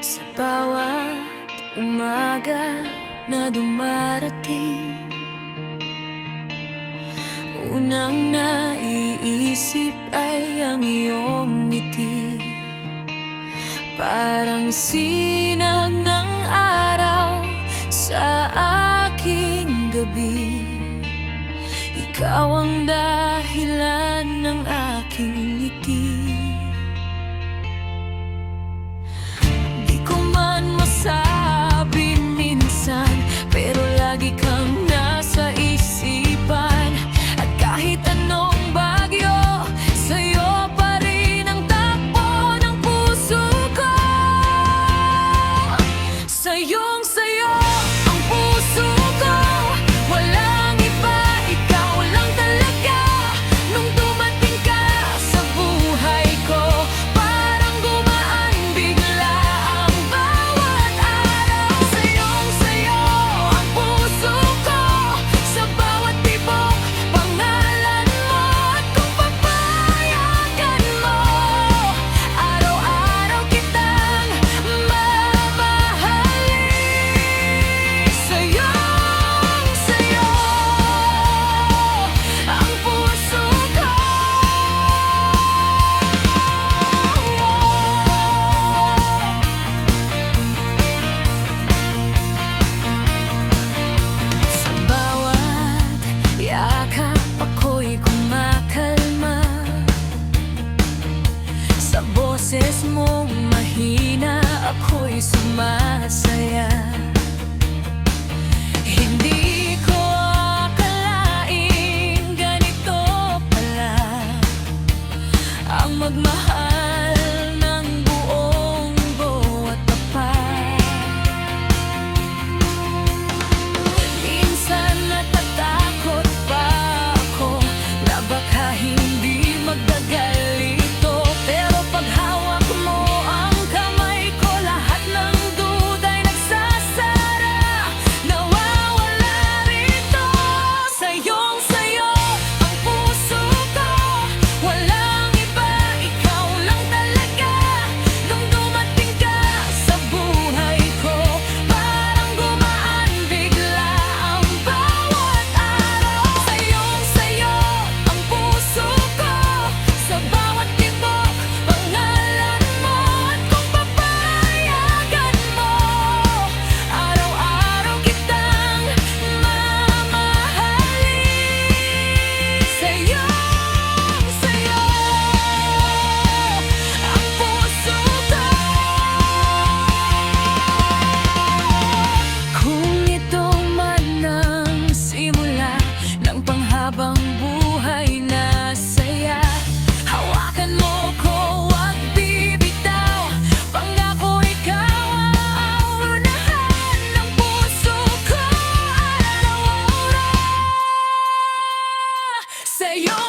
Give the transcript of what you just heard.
Sa bawat umaga na dumarating, unang naiisip ay ang iyong ngiti. Parang sinag ng araw sa aking gabi. Ikaw ang dahilan ng aking ngiti. Di ko man masabi minsan, pero lagi kang nasa isipan. At kahit anong bagyo, sa'yo pa rin ang takbo ng puso ko. Sa'yong-sayo ang puso ko, walang iba, ikaw lang talaga. Nung dumating ka sa buhay ko, parang gumaan bigla ang bawat araw. Sa'yong-sayo ang puso ko, sa bawat tibok, pangalan mo. At kung papayagan mo, araw-araw kitang mamahalin. Sa'yong-sayo ang puso ko. Sa bawat yakap ako'y kumakalma. Sa boses mong mahina ako'y sumasaya. Hindi ko akalain ganito pala ang magmahal ng buong buo at tapat. Minsan natatakot pa ako na baka hindi magdagalito. Pero pag hawak mo ang kamay ko, lahat ng duda'y nagsasara, nawawala rito. Sa'yong-sayo ang puso ko, walang iba, ikaw lang talaga. Nung dumating ka sa buhay ko, parang gumaan bigla ang bawat araw. Sa'yong-sayo ang puso ko, sa bawat tibok, pangalan mo. At kung papayagan mo, araw-araw kitang mamahalin. Sa'yong-sayo ang puso ko. Kung ito man ang simula ng panghabang buhay na saya, hawakan mo ko, huwag bibitaw. Pangako ikaw ang unahan ng puso ko, araw-araw. Sa'yo